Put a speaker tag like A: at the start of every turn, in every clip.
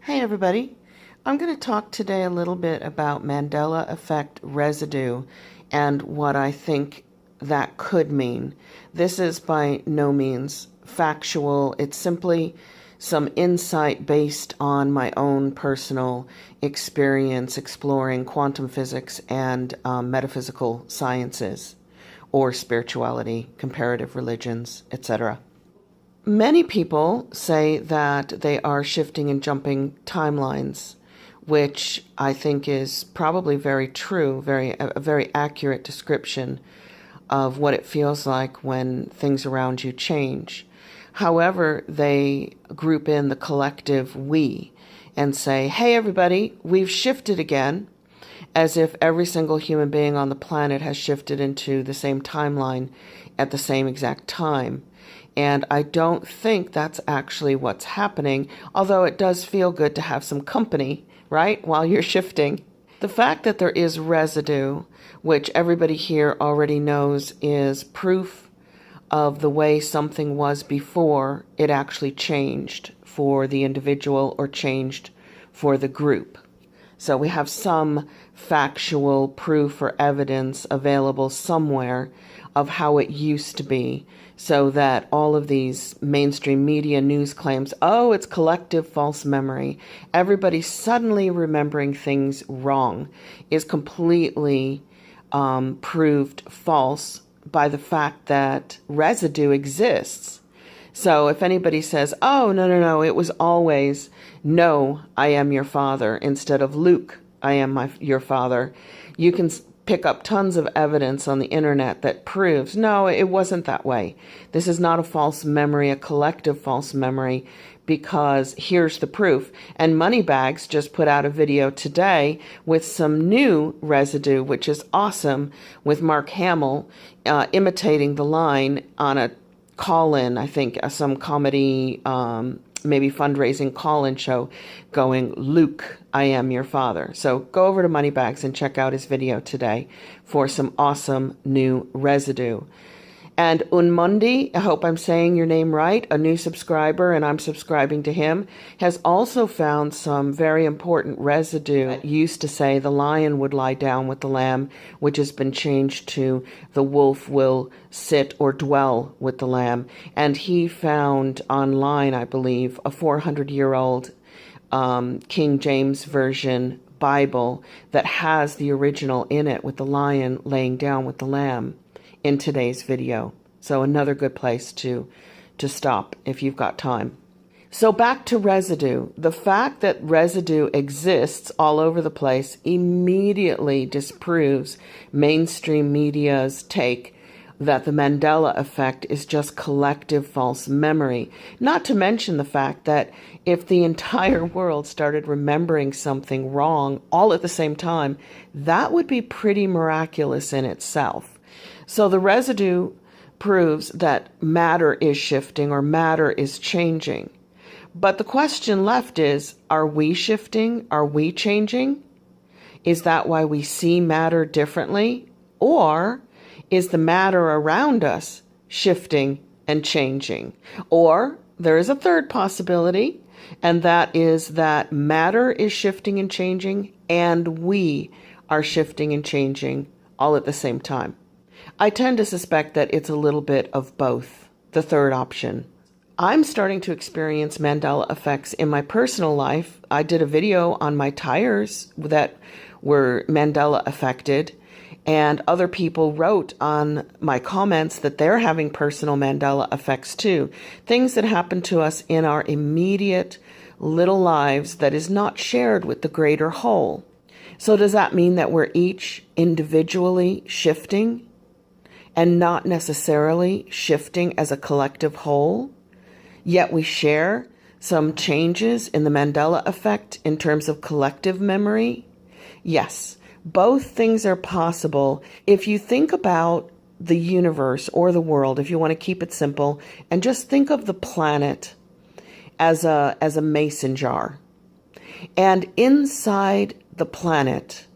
A: Hey everybody, I'm going to talk today a little bit about Mandela effect residue and what I think that could mean. This is by no means factual. It's simply some insight based on my own personal experience exploring quantum physics and metaphysical sciences or spirituality, comparative religions, etc. Many people say that they are shifting and jumping timelines, which I think is probably very true, a very accurate description of what it feels like when things around you change. However, they group in the collective we and say, hey everybody, we've shifted again, as if every single human being on the planet has shifted into the same timeline at the same exact time. And I don't think that's actually what's happening, although it does feel good to have some company, right, while you're shifting. The fact that there is residue, which everybody here already knows is proof of the way something was before it actually changed for the individual or changed for the group. So we have some factual proof or evidence available somewhere of how it used to be, so that all of these mainstream media news claims, oh, it's collective false memory, everybody suddenly remembering things wrong, is completely proved false by the fact that residue exists. So if anybody says, oh, no, it was always, no, I am your father, instead of Luke, I am your father, you can pick up tons of evidence on the internet that proves, no, it wasn't that way. This is not a false memory, a collective false memory, because here's the proof. And Moneybags just put out a video today with some new residue, which is awesome, with Mark Hamill imitating the line on a call-in, I think, some comedy, maybe fundraising call-in show, going, Luke, I am your father. So go over to Moneybags and check out his video today for some awesome new residue. And Unimundi, I hope I'm saying your name right, a new subscriber, and I'm subscribing to him, has also found some very important residue. It used to say the lion would lie down with the lamb, which has been changed to the wolf will sit or dwell with the lamb. And he found online, I believe, a 400-year-old King James Version Bible that has the original in it with the lion laying down with the lamb in today's video. So another good place to stop if you've got time. So back to residue. The fact that residue exists all over the place immediately disproves mainstream media's take that the Mandela effect is just collective false memory. Not to mention the fact that if the entire world started remembering something wrong all at the same time, that would be pretty miraculous in itself. So the residue proves that matter is shifting or matter is changing. But the question left is, are we shifting? Are we changing? Is that why we see matter differently? Or is the matter around us shifting and changing? Or there is a third possibility, and that is that matter is shifting and changing, and we are shifting and changing all at the same time. I tend to suspect that it's a little bit of both, the third option. I'm starting to experience Mandela effects in my personal life. I did a video on my tires that were Mandela affected, and other people wrote on my comments that they're having personal Mandela effects too. Things that happen to us in our immediate little lives that is not shared with the greater whole. So does that mean that we're each individually shifting and not necessarily shifting as a collective whole? Yet we share some changes in the Mandela effect in terms of collective memory? Yes, both things are possible if you think about the universe or the world, if you want to keep it simple, and just think of the planet as a mason jar. And inside the planet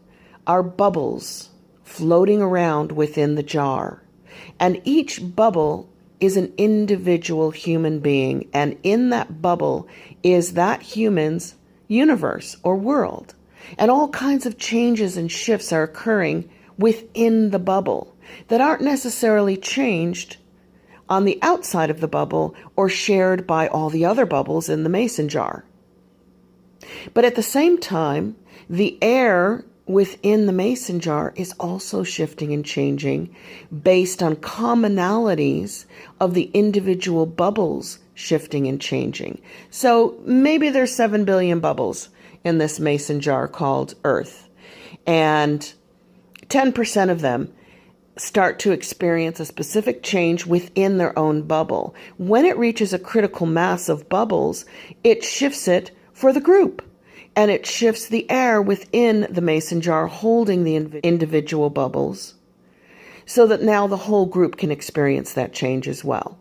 A: are bubbles floating around within the jar. And each bubble is an individual human being. And in that bubble is that human's universe or world. And all kinds of changes and shifts are occurring within the bubble that aren't necessarily changed on the outside of the bubble or shared by all the other bubbles in the mason jar. But at the same time, the air within the mason jar is also shifting and changing based on commonalities of the individual bubbles shifting and changing. So maybe there's 7 billion bubbles in this mason jar called Earth, and 10% of them start to experience a specific change within their own bubble. When it reaches a critical mass of bubbles, it shifts it for the group, and it shifts the air within the mason jar holding the individual bubbles so that now the whole group can experience that change as well.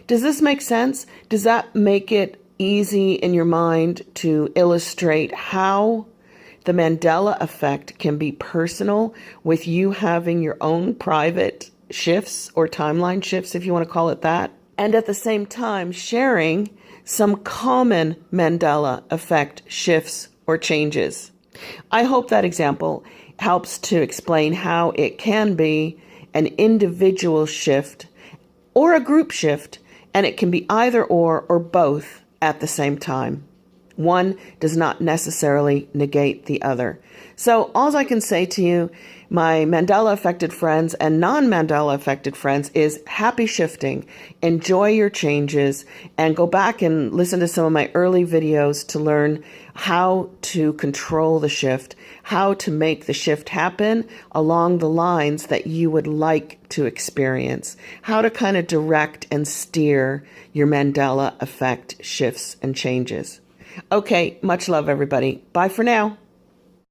A: Does this make sense? Does that make it easy in your mind to illustrate how the Mandela effect can be personal with you having your own private shifts or timeline shifts, if you want to call it that, and at the same time sharing some common Mandela effect shifts or changes? I hope that example helps to explain how it can be an individual shift or a group shift, and it can be either or both at the same time. One does not necessarily negate the other. So all I can say to you, my Mandela affected friends and non-Mandela affected friends, is happy shifting. Enjoy your changes and go back and listen to some of my early videos to learn how to control the shift, how to make the shift happen along the lines that you would like to experience, how to kind of direct and steer your Mandela effect shifts and changes. Okay, much love, everybody. Bye for now.